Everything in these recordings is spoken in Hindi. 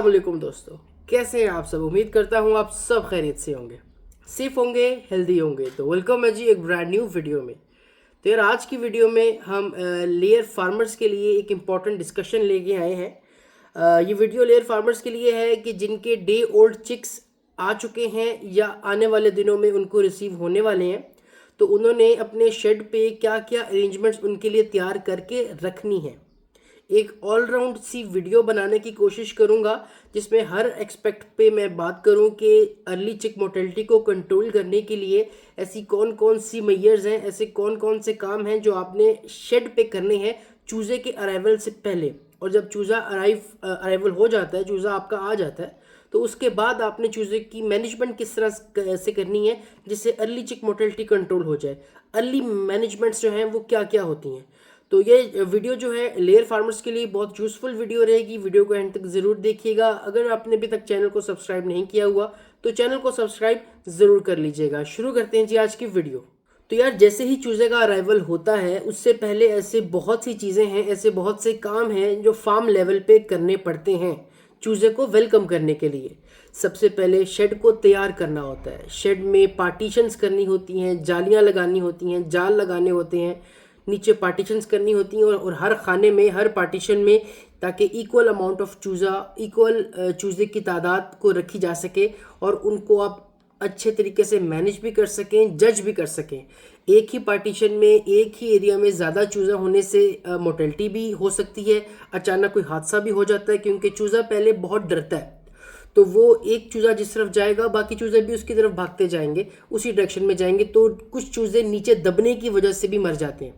अस्सलाम वालेकुम दोस्तों, कैसे हैं आप सब। उम्मीद करता हूँ आप सब खैरियत से होंगे, सेफ होंगे, हेल्दी होंगे। तो वेलकम है जी एक ब्रांड न्यू वीडियो में। तो यार आज की वीडियो में हम लेयर फार्मर्स के लिए एक इम्पॉर्टेंट डिस्कशन लेके आए हैं। ये वीडियो लेयर फार्मर्स के लिए है कि जिनके डे ओल्ड चिक्स आ चुके हैं या आने वाले दिनों में उनको रिसीव होने वाले हैं। तो उन्होंने अपने शेड पे क्या क्या अरेंजमेंट्स उनके लिए तैयार करके रखनी है। एक ऑलराउंड सी वीडियो बनाने की कोशिश करूंगा जिसमें हर एक्सपेक्ट पे मैं बात करूं कि अर्ली चिक मोर्टेलिटी को कंट्रोल करने के लिए ऐसी कौन कौन सी मेजर्स हैं, ऐसे कौन कौन से काम हैं जो आपने शेड पे करने हैं चूज़े के अराइवल से पहले। और जब चूज़ा अराइवल हो जाता है, चूज़ा आपका आ जाता है, तो उसके बाद आपने चूज़े की मैनेजमेंट किस तरह से करनी है जिससे अर्ली चिक मोर्टेलिटी कंट्रोल हो जाए। अर्ली मैनेजमेंट्स जो हैं वो क्या क्या होती हैं। तो ये वीडियो जो है लेयर फार्मर्स के लिए बहुत यूज़फुल वीडियो रहेगी। वीडियो को एंड तक ज़रूर देखिएगा। अगर आपने अभी तक चैनल को सब्सक्राइब नहीं किया हुआ तो चैनल को सब्सक्राइब ज़रूर कर लीजिएगा। शुरू करते हैं जी आज की वीडियो। तो यार जैसे ही चूज़े का अराइवल होता है उससे पहले ऐसे बहुत सी चीज़ें हैं, ऐसे बहुत से काम हैं जो फार्म लेवल पे करने पड़ते हैं चूज़े को वेलकम करने के लिए। सबसे पहले शेड को तैयार करना होता है। शेड में पार्टीशंस करनी होती हैं, जालियाँ लगानी होती हैं, जाल लगाने होते हैं, नीचे पार्टीशंस करनी होती हैं और हर खाने में, हर पार्टीशन में, ताकि इक्वल अमाउंट ऑफ चूज़ा, इक्वल चूज़े की तादाद को रखी जा सके और उनको आप अच्छे तरीके से मैनेज भी कर सकें, जज भी कर सकें। एक ही पार्टीशन में, एक ही एरिया में ज़्यादा चूज़ा होने से मोर्टेलिटी भी हो सकती है, अचानक कोई हादसा भी हो जाता है क्योंकि चूज़ा पहले बहुत डरता है। तो वो एक चूज़ा जिस तरफ जाएगा बाकी चूज़े भी उसकी तरफ भागते जाएंगे, उसी डायरेक्शन में जाएंगे, तो कुछ चूज़े नीचे दबने की वजह से भी मर जाते हैं।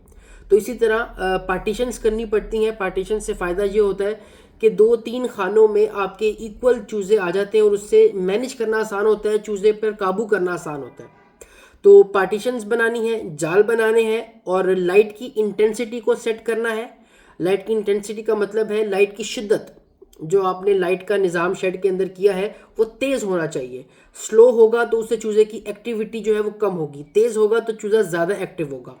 तो इसी तरह पार्टीशंस करनी पड़ती हैं। पार्टीशन से फ़ायदा ये होता है कि 2-3 खानों में आपके इक्वल चूज़े आ जाते हैं और उससे मैनेज करना आसान होता है, चूज़े पर काबू करना आसान होता है। तो पार्टीशंस बनानी है, जाल बनाने हैं और लाइट की इंटेंसिटी को सेट करना है। लाइट की इंटेंसिटी का मतलब है लाइट की शिद्दत। जो आपने लाइट का निज़ाम शेड के अंदर किया है वो तेज़ होना चाहिए। स्लो होगा तो उससे चूज़े की एक्टिविटी जो है वो कम होगी, तेज़ होगा तो चूज़ा ज़्यादा एक्टिव होगा।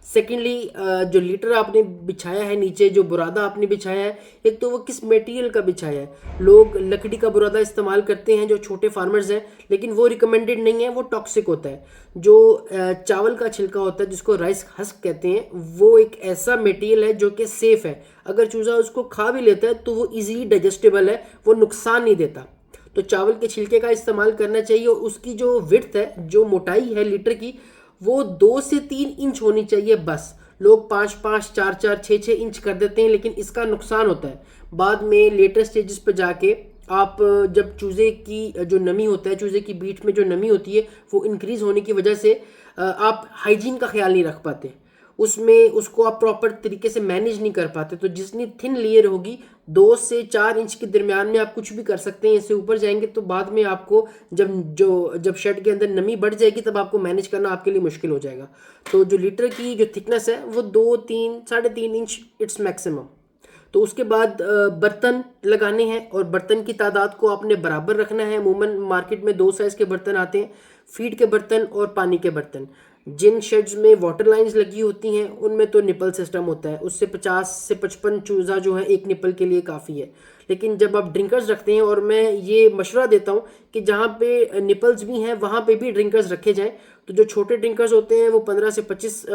सेकेंडली, जो लीटर आपने बिछाया है नीचे, जो बुरादा आपने बिछाया है, एक तो वो किस मटेरियल का बिछाया है। लोग लकड़ी का बुरादा इस्तेमाल करते हैं जो छोटे फार्मर्स हैं, लेकिन वो रिकमेंडेड नहीं है, वो टॉक्सिक होता है। जो चावल का छिलका होता है जिसको राइस हस्क कहते हैं, वो एक ऐसा मटेरियल है जो कि सेफ है। अगर चूज़ा उसको खा भी लेता है तो वो इजीली डाइजेस्टेबल है, वो नुकसान नहीं देता। तो चावल के छिलके का इस्तेमाल करना चाहिए और उसकी जो विड्थ है, जो मोटाई है लीटर की, वो 2 से 3 इंच होनी चाहिए बस। लोग 5-5, 4-4, 6-6 इंच कर देते हैं, लेकिन इसका नुकसान होता है बाद में लेटर स्टेजेस पर जाके। आप जब चूज़े की जो नमी होता है, चूज़े की बीट में जो नमी होती है, वो इंक्रीज़ होने की वजह से आप हाइजीन का ख्याल नहीं रख पाते, उसमें उसको आप प्रॉपर तरीके से मैनेज नहीं कर पाते। तो जितनी थिन लेयर होगी, 2 से 4 इंच के दरमियान में आप कुछ भी कर सकते हैं। इससे ऊपर जाएंगे तो बाद में आपको जब शेड के अंदर नमी बढ़ जाएगी तब आपको मैनेज करना आपके लिए मुश्किल हो जाएगा। तो जो लीटर की जो थिकनेस है वो 2-3, 3.5 इंच इट्स मैक्सिमम। तो उसके बाद बर्तन लगाने हैं और बर्तन की तादाद को आपने बराबर रखना है। अमूमन मार्केट में 2 साइज़ के बर्तन आते हैं, फीड के बर्तन और पानी के बर्तन। जिन शेड्स में वाटर लाइंस लगी होती हैं उनमें तो निपल सिस्टम होता है, उससे 50 से 55 चूज़ा जो है एक निपल के लिए काफ़ी है। लेकिन जब आप ड्रिंकर्स रखते हैं, और मैं ये मशवरा देता हूँ कि जहाँ पे निपल्स भी हैं वहाँ पे भी ड्रिंकर्स रखे जाएँ। तो जो छोटे ड्रिंकर्स होते हैं वो 15 से 25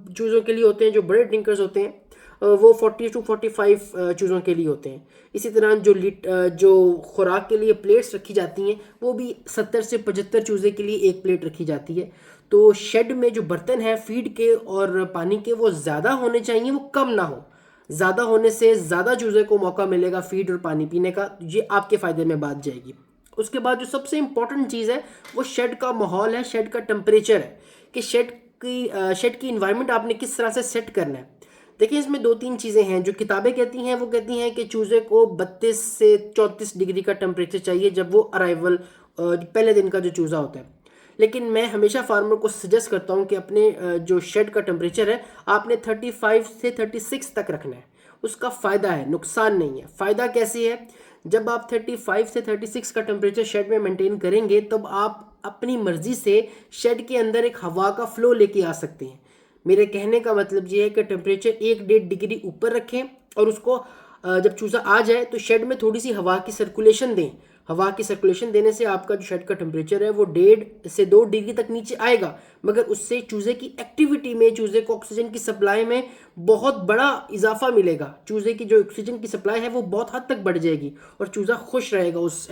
चूज़ों के लिए होते हैं, जो बड़े ड्रिंकर्स होते हैं वो 40 to 45 चूज़ों के लिए होते हैं। इसी तरह जो खुराक के लिए प्लेट्स रखी जाती हैं वो भी 70 से 75 चूज़े के लिए एक प्लेट रखी जाती है। तो शेड में जो बर्तन है फीड के और पानी के, वो ज़्यादा होने चाहिए, वो कम ना हो। ज़्यादा होने से ज़्यादा चूज़े को मौका मिलेगा फीड और पानी पीने का, ये आपके फ़ायदे में बात जाएगी। उसके बाद जो सबसे इम्पॉर्टेंट चीज़ है वो शेड का माहौल है, शेड का टेम्परेचर है कि शेड की इन्वायरमेंट आपने किस तरह से सेट करना है। देखिए इसमें 2-3 चीज़ें हैं जो किताबें कहती हैं। वो कहती हैं कि चूज़े को 32 से 34 डिग्री का टेम्परेचर चाहिए जब वो अराइवल पहले दिन का जो चूज़ा होता है। लेकिन मैं हमेशा फार्मर को सजेस्ट करता हूं कि अपने जो शेड का टेम्परेचर है आपने 35 से 36 तक रखना है। उसका फ़ायदा है, नुकसान नहीं है। फ़ायदा कैसे है, जब आप 35 से 36 का टेम्परेचर शेड में मेंटेन करेंगे तब आप अपनी मर्ज़ी से शेड के अंदर एक हवा का फ्लो लेके आ सकते हैं। मेरे कहने का मतलब ये है कि टेम्परेचर 1-1.5 डिग्री ऊपर रखें और उसको जब चूज़ा आ जाए तो शेड में थोड़ी सी हवा की सर्कुलेशन दें। हवा की सर्कुलेशन देने से आपका जो शेड का टेम्परेचर है वो 1.5 से 2 डिग्री तक नीचे आएगा, मगर उससे चूज़े की एक्टिविटी में, चूज़े को ऑक्सीजन की सप्लाई में बहुत बड़ा इजाफा मिलेगा। चूज़े की जो ऑक्सीजन की सप्लाई है वो बहुत हद तक बढ़ जाएगी और चूज़ा खुश रहेगा उस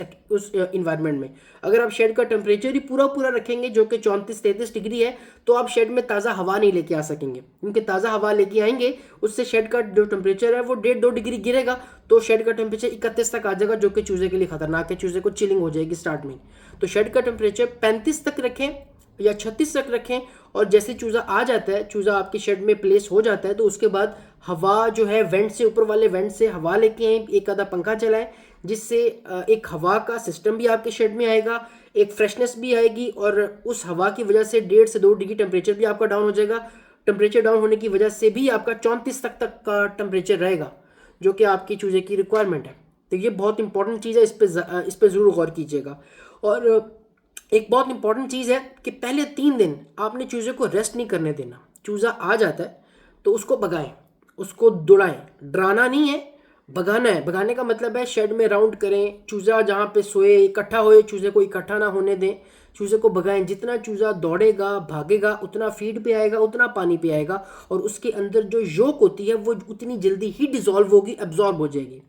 इन्वायरमेंट में। अगर आप शेड का टेम्परेचर ही पूरा पूरा रखेंगे जो कि 34-33 डिग्री है, तो आप शेड में ताज़ा हवा नहीं लेके आ सकेंगे, क्योंकि ताज़ा हवा लेके आएंगे उससे शेड का जो टेम्परेचर है वो 1.5-2 डिग्री गिरेगा, तो शेड का टेम्परेचर 31 तक आ जाएगा, जो कि चूज़े के लिए खतरनाक है। चूज़े को चिलिंग हो जाएगी स्टार्ट में। तो शेड का टेम्परेचर 35 तक रखें या 36 तक रखें, और जैसे चूज़ा आ जाता है, चूज़ा आपके शेड में प्लेस हो जाता है, तो उसके बाद हवा जो है वेंट से, ऊपर वाले वेंट से हवा लेके आए, एक आधा पंखा चलाएं, जिससे एक हवा का सिस्टम भी आपके शेड में आएगा, एक फ्रेशनेस भी आएगी, और उस हवा की वजह से 1.5 से 2 डिग्री टेम्परेचर भी आपका डाउन हो जाएगा। टेम्परेचर डाउन होने की वजह से भी आपका 34 तक का टेम्परेचर रहेगा, जो कि आपकी चूज़े की रिक्वायरमेंट है। तो ये बहुत इंपॉर्टेंट चीज़ है, इस पे ज़रूर गौर कीजिएगा। और एक बहुत इंपॉर्टेंट चीज़ है कि पहले 3 दिन आपने चूज़े को रेस्ट नहीं करने देना। चूज़ा आ जाता है तो उसको भगाएं, उसको दौड़ाएं, डराना नहीं है, भगाना है। भगाने का मतलब है शेड में राउंड करें, चूज़ा जहाँ पे सोए इकट्ठा होए, चूज़े को इकट्ठा ना होने दें, चूज़े को भगाएं। जितना चूज़ा दौड़ेगा भागेगा उतना फीड पे आएगा, उतना पानी पे आएगा, और उसके अंदर जो योक होती है वो उतनी जल्दी ही डिज़ोल्व होगी, एब्जॉर्ब हो जाएगी।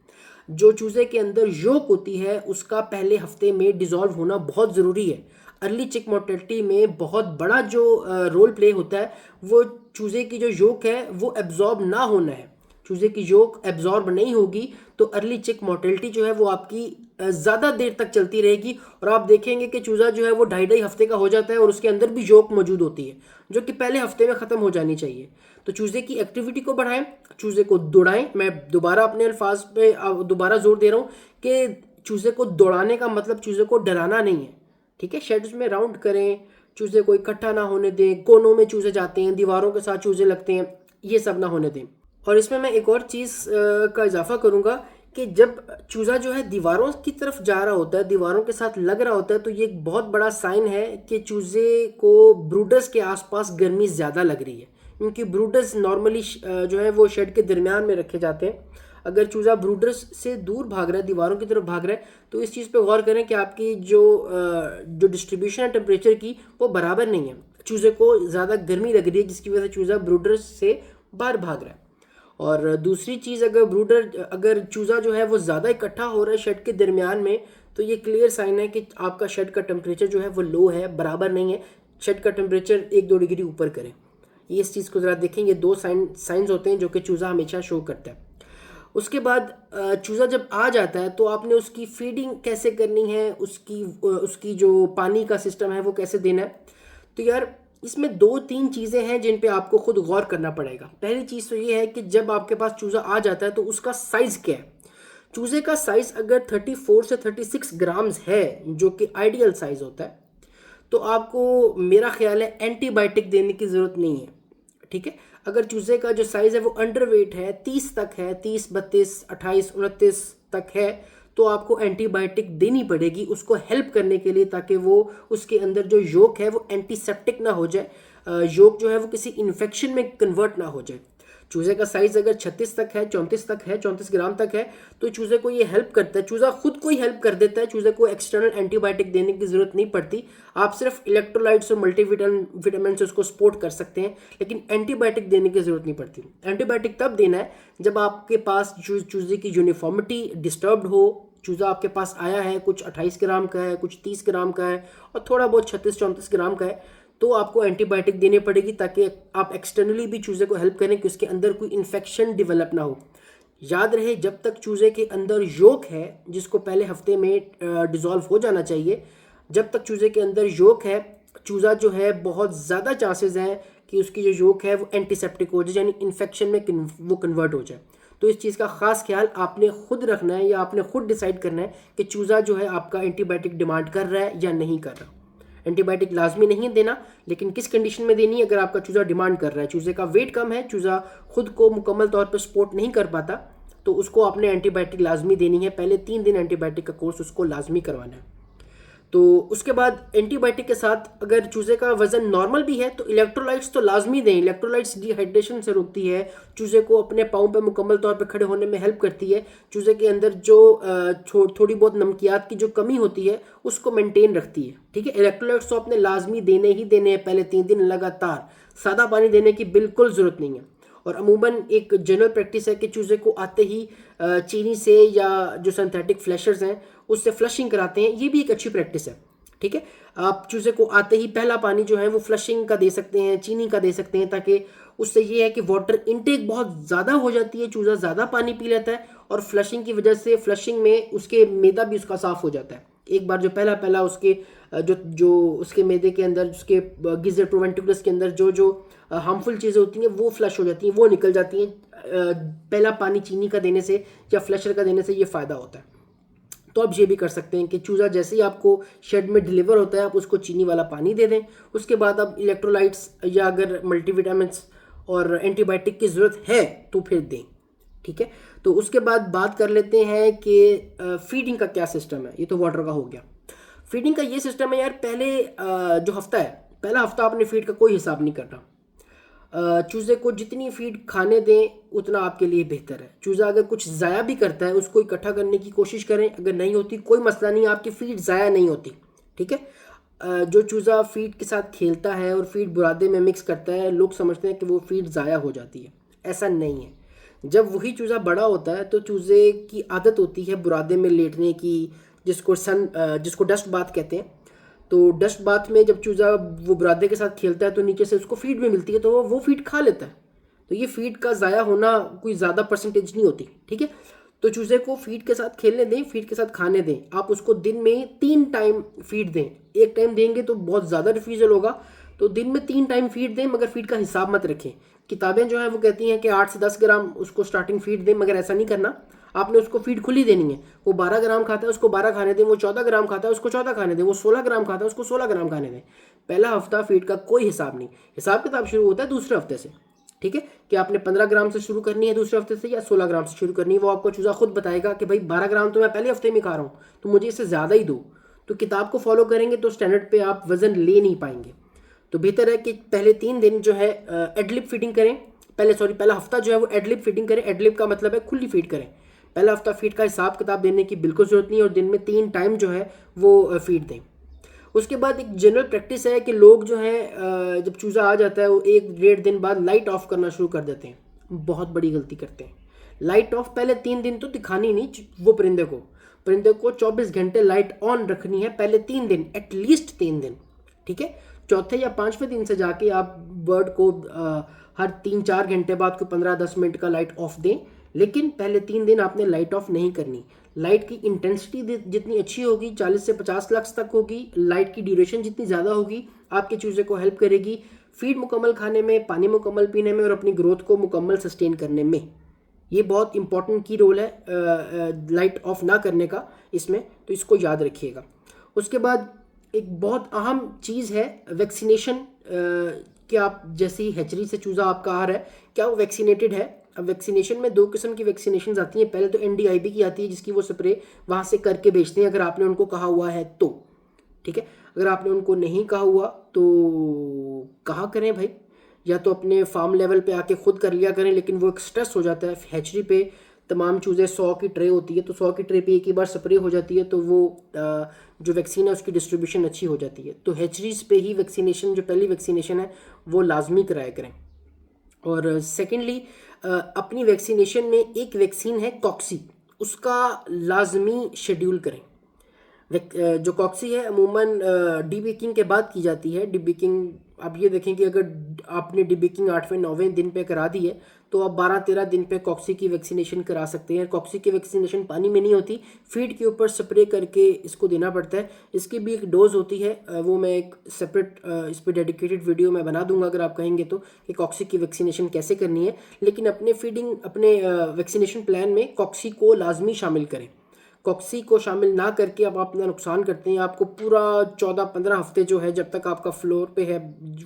जो चूज़े के अंदर योक होती है उसका पहले हफ्ते में डिज़ोल्व होना बहुत ज़रूरी है। अर्ली चिक मोर्टेलिटी में बहुत बड़ा जो रोल प्ले होता है वो चूज़े की जो योक है वो एब्जॉर्ब ना होना है। चूज़े की योक एब्जॉर्ब नहीं होगी तो अर्ली चिक मोर्टेलिटी जो है वो आपकी ज़्यादा देर तक चलती रहेगी, और आप देखेंगे कि चूज़ा जो है वो 2.5-2.5 हफ्ते का हो जाता है और उसके अंदर भी योक मौजूद होती है, जो कि पहले हफ्ते में ख़त्म हो जानी चाहिए। तो चूज़े की एक्टिविटी को बढ़ाएं, चूज़े को दौड़ाएं। मैं दोबारा अपने अल्फाज पे दोबारा जोर दे रहा हूँ कि चूज़े को दौड़ाने का मतलब चूज़े को डराना नहीं है, ठीक है। शेड्स में राउंड करें, चूज़े को इकट्ठा ना होने दें, कोनों में चूज़े जाते हैं, दीवारों के साथ चूज़े लगते हैं, ये सब ना होने दें। और इसमें मैं एक और चीज़ का इजाफा करूँगा कि जब चूज़ा जो है दीवारों की तरफ जा रहा होता है, दीवारों के साथ लग रहा होता है, तो ये एक बहुत बड़ा साइन है कि चूज़े को ब्रूडर्स के आसपास गर्मी ज़्यादा लग रही है, क्योंकि ब्रूडर्स नॉर्मली जो है वो शेड के दरमियान में रखे जाते हैं। अगर चूज़ा ब्रूडर्स से दूर भाग रहा है, दीवारों की तरफ भाग रहा है, तो इस चीज़ पे गौर करें कि आपकी जो डिस्ट्रीब्यूशन है टेम्परेचर की वो बराबर नहीं है। चूज़े को ज़्यादा गर्मी लग रही है जिसकी वजह से चूज़ा ब्रूडर्स से बाहर भाग रहा है। और दूसरी चीज़, अगर चूज़ा जो है वो ज़्यादा इकट्ठा हो रहा है शेड के दरमियान में, तो ये क्लियर साइन है कि आपका शेड का टेम्परेचर जो है वो लो है, बराबर नहीं है। शेड का टेम्परेचर 1-2 डिग्री ऊपर करें। ये इस चीज़ को ज़रा देखें, ये 2 साइंस होते हैं जो कि चूज़ा हमेशा शो करता है। उसके बाद चूज़ा जब आ जाता है तो आपने उसकी फीडिंग कैसे करनी है, उसकी जो पानी का सिस्टम है वो कैसे देना है। तो यार इसमें 2-3 चीज़ें हैं जिन पे आपको खुद गौर करना पड़ेगा। पहली चीज़ तो ये है कि जब आपके पास चूज़ा आ जाता है तो उसका साइज़ क्या है। चूज़े का साइज़ अगर 34 से 36 ग्राम्स है, जो कि आइडियल साइज़ होता है, तो आपको मेरा ख्याल है एंटीबायोटिक देने की ज़रूरत नहीं है, ठीक है। अगर चूज़े का जो साइज़ है वो अंडर वेट है, 30 तक है, 30, 32, 28, 29 तक है, तो आपको एंटीबायोटिक देनी पड़ेगी उसको हेल्प करने के लिए, ताकि वो उसके अंदर जो योक है वो एंटीसेप्टिक ना हो जाए, योक जो है वो किसी इन्फेक्शन में कन्वर्ट ना हो जाए। चूज़े का साइज़ अगर 36 तक है, 34 तक है, 34 ग्राम तक है, तो चूज़े को ये हेल्प करता है, चूज़ा खुद को ही हेल्प कर देता है। चूज़े को एक्सटर्नल एंटीबायोटिक देने की ज़रूरत नहीं पड़ती। आप सिर्फ इलेक्ट्रोलाइट्स और मल्टीविटामिन से उसको सपोर्ट कर सकते हैं, लेकिन एंटीबायोटिक देने की ज़रूरत नहीं पड़ती। एंटीबायोटिक तब देना है जब आपके पास चूज़े की यूनिफॉर्मिटी डिस्टर्ब्ड हो। चूज़ा आपके पास आया है, कुछ 28 ग्राम का है, कुछ 30 ग्राम का है, और थोड़ा बहुत 36-34 ग्राम का है, तो आपको एंटीबायोटिक देनी पड़ेगी, ताकि आप एक्सटर्नली भी चूज़े को हेल्प करें कि उसके अंदर कोई इन्फेक्शन डेवलप ना हो। याद रहे, जब तक चूज़े के अंदर योक है, जिसको पहले हफ्ते में डिज़ोल्व हो जाना चाहिए, जब तक चूज़े के अंदर योक है, चूज़ा जो है बहुत ज़्यादा चांसेस हैं कि उसकी जो योक है वो एंटीसेप्टिक हो जाए, यानी इन्फेक्शन में वो कन्वर्ट हो जाए। तो इस चीज़ का ख़ास ख्याल आपने खुद रखना है, या आपने खुद डिसाइड करना है कि चूज़ा जो है आपका एंटीबायोटिक डिमांड कर रहा है या नहीं कर रहा। एंटीबायोटिक लाजमी नहीं देना, लेकिन किस कंडीशन में देनी है, अगर आपका चूज़ा डिमांड कर रहा है, चूज़े का वेट कम है, चूज़ा खुद को मुकम्मल तौर पर सपोर्ट नहीं कर पाता, तो उसको आपने एंटीबायोटिक लाजमी देनी है। पहले 3 दिन एंटीबायोटिक का कोर्स उसको लाजमी करवाना है। तो उसके बाद एंटीबायोटिक के साथ अगर चूज़े का वजन नॉर्मल भी है तो इलेक्ट्रोलाइट्स तो लाजमी दें। इलेक्ट्रोलाइट्स डिहाइड्रेशन से रोकती है, चूज़े को अपने पाँव पे मुकम्मल तौर पे खड़े होने में हेल्प करती है, चूज़े के अंदर जो थोड़ी बहुत नमकियात की जो कमी होती है उसको मेंटेन रखती है। ठीक है, इलेक्ट्रोलाइट्स तो अपने लाजमी देने ही देने हैं पहले 3 दिन लगातार। सादा पानी देने की बिल्कुल ज़रूरत नहीं है। और अमूमन एक जनरल प्रैक्टिस है कि चूज़े को आते ही चीनी से या जो सिंथेटिक फ्लैशर्स हैं उससे फ्लशिंग कराते हैं। ये भी एक अच्छी प्रैक्टिस है। ठीक है, आप चूज़े को आते ही पहला पानी जो है वो फ्लशिंग का दे सकते हैं, चीनी का दे सकते हैं, ताकि उससे ये है कि वाटर इनटेक बहुत ज़्यादा हो जाती है, चूज़ा ज़्यादा पानी पी लेता है और फ्लशिंग की वजह से फ्लशिंग में उसके मैदा भी उसका साफ़ हो जाता है। एक बार जो पहला पहला उसके जो जो उसके मैदे के अंदर, उसके गिजर प्रोवेंटिकुलस के अंदर जो जो हार्मफुल चीज़ें होती हैं वो फ्लश हो जाती हैं, वो निकल जाती हैं। पहला पानी चीनी का देने से या फ्लशर का देने से ये फ़ायदा होता है। तो आप ये भी कर सकते हैं कि चूज़ा जैसे ही आपको शेड में डिलीवर होता है आप उसको चीनी वाला पानी दे दें। उसके बाद आप इलेक्ट्रोलाइट्स या अगर मल्टीविटामिन्स और एंटीबायोटिक की ज़रूरत है तो फिर दें। ठीक है, तो उसके बाद बात कर लेते हैं कि फीडिंग का क्या सिस्टम है। ये तो वाटर का हो गया। फीडिंग का ये सिस्टम है यार, पहले जो हफ्ता है, पहला हफ्ता आपने फीड का कोई हिसाब नहीं करना। चूज़े को जितनी फीड खाने दें उतना आपके लिए बेहतर है। चूज़ा अगर कुछ ज़ाया भी करता है उसको इकट्ठा करने की कोशिश करें, अगर नहीं होती कोई मसला नहीं, आपकी फीड ज़ाया नहीं होती। ठीक है, जो चूज़ा फीड के साथ खेलता है और फीड बुरादे में मिक्स करता है, लोग समझते हैं कि वो फीड ज़ाया हो जाती है। ऐसा नहीं है। जब वही चूज़ा बड़ा होता है तो चूज़े की आदत होती है बुरादे में लेटने की, जिसको डस्ट बाथ कहते हैं। तो डस्ट बाथ में जब चूज़ा वो बुरादे के साथ खेलता है तो नीचे से उसको फीड भी मिलती है, तो वो फीड खा लेता है। तो ये फीड का ज़ाया होना कोई ज़्यादा परसेंटेज नहीं होती। ठीक है, तो चूज़े को फीड के साथ खेलने दें, फीड के साथ खाने दें। आप उसको दिन में 3 टाइम फीड दें। एक टाइम देंगे तो बहुत ज़्यादा रिफ्यूज़ल होगा, तो दिन में 3 टाइम फीड दें, मगर फीड का हिसाब मत रखें। किताबें जो हैं वो कहती हैं कि 8 से 10 ग्राम उसको स्टार्टिंग फीड दें, मगर ऐसा नहीं करना। आपने उसको फीड खुली देनी है। वो 12 ग्राम खाता है उसको 12 खाने दें, वो 14 ग्राम खाता है उसको 14 खाने दें, वो 16 ग्राम खाता है उसको 16 ग्राम खाने दें। पहला हफ्ता फीड का कोई हिसाब नहीं, हिसाब किताब शुरू होता है दूसरे हफ्ते से। ठीक है, कि आपने 15 ग्राम से शुरू करनी है दूसरे हफ्ते से या 16 ग्राम से शुरू करनी है, वो आपको चूज़ा खुद बताएगा कि भाई 12 ग्राम तो मैं पहले हफ्ते में खा रहा हूँ, तो मुझे इससे ज़्यादा ही दो। तो किताब को फॉलो करेंगे तो स्टैंडर्ड पे आप वज़न ले नहीं पाएंगे। तो बेहतर है कि पहले 3 दिन जो है एडलिप फीडिंग करें। पहला हफ्ता जो है वो एडलिप फीडिंग करें। एडलिप का मतलब है खुली फीड करें। पहला हफ्ता फीड का हिसाब किताब देने की बिल्कुल ज़रूरत नहीं, और दिन में 3 टाइम जो है वो फीड दें। उसके बाद एक जनरल प्रैक्टिस है कि लोग जो है जब चूज़ा आ जाता है वो 1-1.5 दिन बाद लाइट ऑफ करना शुरू कर देते हैं। बहुत बड़ी गलती करते हैं। लाइट ऑफ पहले 3 दिन तो दिखानी नहीं, वो परिंदे को 24 घंटे लाइट ऑन रखनी है पहले 3 दिन, एटलीस्ट 3 दिन। ठीक है, चौथे या 5वें दिन से जाके आप बर्ड को हर 3-4 घंटे बाद कोई 15-10 मिनट का लाइट ऑफ दें, लेकिन पहले 3 दिन आपने लाइट ऑफ नहीं करनी। लाइट की इंटेंसिटी जितनी अच्छी होगी, 40 से 50 लक्स तक होगी, लाइट की ड्यूरेशन जितनी ज़्यादा होगी, आपके चूज़े को हेल्प करेगी फीड मुकम्मल खाने में, पानी मुकम्मल पीने में और अपनी ग्रोथ को मुकम्मल सस्टेन करने में। ये बहुत इंपॉर्टेंट की रोल है लाइट ऑफ ना करने का इसमें, तो इसको याद रखिएगा। उसके बाद एक बहुत अहम चीज़ है वैक्सीनेशन। कि आप जैसे ही हैचरी से चूज़ा आपका आ रहा है, क्या वो वैक्सीनेटेड है। अब वैक्सीनेशन में 2 किस्म की वैक्सीनेशन आती हैं। पहले तो NDIB की आती है, जिसकी वो स्प्रे वहाँ से करके बेचते हैं अगर आपने उनको कहा हुआ है तो। ठीक है, अगर आपने उनको नहीं कहा हुआ तो कहा करें भाई, या तो अपने फार्म लेवल पे आके खुद कर लिया करें, लेकिन वो एक स्ट्रेस हो जाता है। हैचरी पे तमाम चूज़े 100 की ट्रे होती है, तो 100 की ट्रे पे एक ही बार स्प्रे हो जाती है, तो वो जो वैक्सीन है उसकी डिस्ट्रीब्यूशन अच्छी हो जाती है। तो हैचरीज पे ही वैक्सीनेशन, जो पहली वैक्सीनेशन है वो लाजमी कराया करें। और सेकेंडली अपनी वैक्सीनेशन में एक वैक्सीन है कॉक्सी, उसका लाजमी शेड्यूल करें। जो कॉक्सी है अमूमन डीबेकिंग के बाद की जाती है। डीबेकिंग आप ये देखें कि अगर आपने डीबेकिंग 8वें-9वें दिन पे करा दी है तो आप 12-13 दिन पे कॉक्सी की वैक्सीनेशन करा सकते हैं। कॉक्सी की वैक्सीनेशन पानी में नहीं होती, फीड के ऊपर स्प्रे करके इसको देना पड़ता है। इसकी भी एक डोज होती है, वो मैं एक सेपरेट इस पर डेडिकेटेड वीडियो मैं बना दूंगा अगर आप कहेंगे तो, कि कॉक्सी की वैक्सीनेशन कैसे करनी है। लेकिन अपने वैक्सीनेशन प्लान में कॉक्सी को लाजमी शामिल करें। कॉक्सी को शामिल ना करके आप अपना नुकसान करते हैं। आपको पूरा 14-15 हफ्ते जो है, जब तक आपका फ्लोर पे है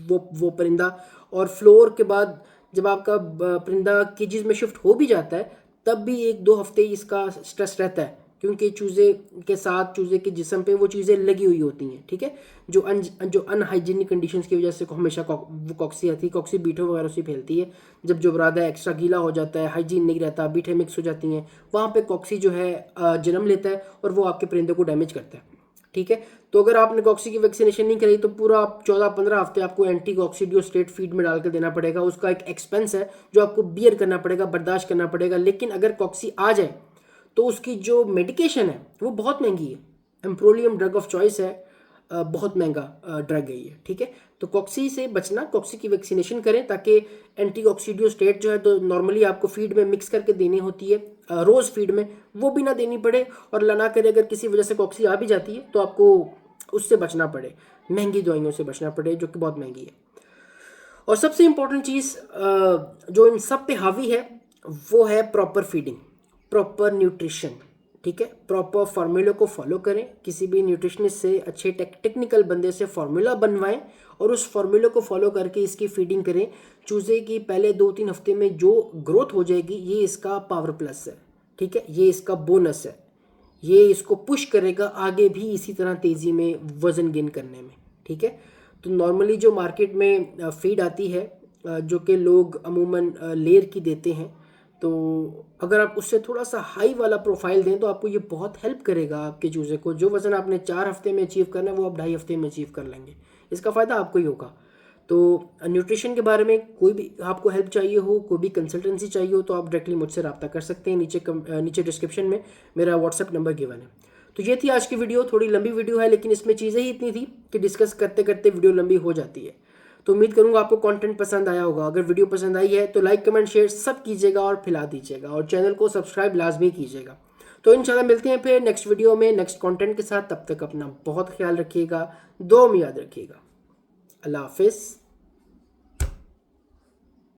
वो परिंदा, और फ्लोर के बाद जब आपका परिंदा केजेस में शिफ्ट हो भी जाता है, तब भी 1-2 हफ्ते इसका स्ट्रेस रहता है क्योंकि चूज़े के साथ चूज़े के जिस्म पे वो चीज़ें लगी हुई होती हैं, ठीक है। जो अनहाइजीनिक कंडीशंस की वजह से हमेशा वो कॉक्सी आती है, कॉक्सी बीठे वगैरह से फैलती है। जब जो बुरादा एक्स्ट्रा गीला हो जाता है, हाइजीन नहीं रहता, बीठे मिक्स हो जाती हैं, वहाँ पे कॉक्सी जो है जन्म लेता है और वो आपके परिंदे को डैमेज करता है, ठीक है। तो अगर आपने कॉक्सी की वैक्सीनेशन नहीं कराई तो पूरा 14-15 हफ्ते आपको एंटी कॉक्सीडियोस्टेट फीड में डाल कर देना पड़ेगा। उसका एक एक्सपेंस है जो आपको बियर करना पड़ेगा, बर्दाश्त करना पड़ेगा। लेकिन अगर कॉक्सी आ जाए तो उसकी जो मेडिकेशन है वो बहुत महंगी है। एम्प्रोलियम ड्रग ऑफ चॉइस है, बहुत महंगा ड्रग है ये, ठीक है। तो कॉक्सी से बचना, कॉक्सी की वैक्सीनेशन करें ताकि एंटी कॉक्सीडियोस्टेट जो है तो नॉर्मली आपको फीड में मिक्स करके देनी होती है, रोज़ फीड में, वो भी ना देनी पड़े। और ना करे अगर किसी वजह से कॉक्सी आ भी जाती है तो आपको उससे बचना पड़े, महंगी दवाइयों से बचना पड़े जो कि बहुत महंगी है। और सबसे इम्पोर्टेंट चीज़ जो इन सब पे हावी है वो है प्रॉपर फीडिंग, प्रॉपर न्यूट्रिशन, ठीक है। प्रॉपर फार्मूले को फॉलो करें, किसी भी न्यूट्रिशनिस्ट से, अच्छे टेक्निकल बंदे से फार्मूला बनवाएं और उस फार्मूले को फॉलो करके इसकी फीडिंग करें। चूज़े की पहले 2-3 हफ्ते में जो ग्रोथ हो जाएगी ये इसका पावर प्लस है, ठीक है, ये इसका बोनस है, ये इसको पुश करेगा आगे भी इसी तरह तेज़ी में वज़न गेन करने में, ठीक है। तो नॉर्मली जो मार्केट में फीड आती है जो कि लोग अमूमन लेयर की देते हैं, तो अगर आप उससे थोड़ा सा हाई वाला प्रोफाइल दें तो आपको ये बहुत हेल्प करेगा आपके चूज़े को। जो वज़न आपने 4 हफ्ते में अचीव करना है वो आप 2.5 हफ्ते में अचीव कर लेंगे। इसका फ़ायदा आपको ही होगा। तो न्यूट्रिशन के बारे में कोई भी आपको हेल्प चाहिए हो, कोई भी कंसल्टेंसी चाहिए हो तो आप डायरेक्टली मुझसे रब्ता कर सकते हैं। नीचे डिस्क्रिप्शन में मेरा व्हाट्सएप नंबर गिवन है। तो ये थी आज की वीडियो, थोड़ी लंबी वीडियो है लेकिन इसमें चीज़ें ही इतनी थी कि डिस्कस करते करते वीडियो लंबी हो जाती है। तो उम्मीद करूंगा आपको कंटेंट पसंद आया होगा। अगर वीडियो पसंद आई है तो लाइक कमेंट शेयर सब कीजिएगा और फैला दीजिएगा और चैनल को सब्सक्राइब लाजमी कीजिएगा। तो इंशाल्लाह मिलते हैं फिर नेक्स्ट वीडियो में नेक्स्ट कंटेंट के साथ। तब तक अपना बहुत ख्याल रखिएगा, दुआ में याद रखिएगा। अल्लाह हाफिज़।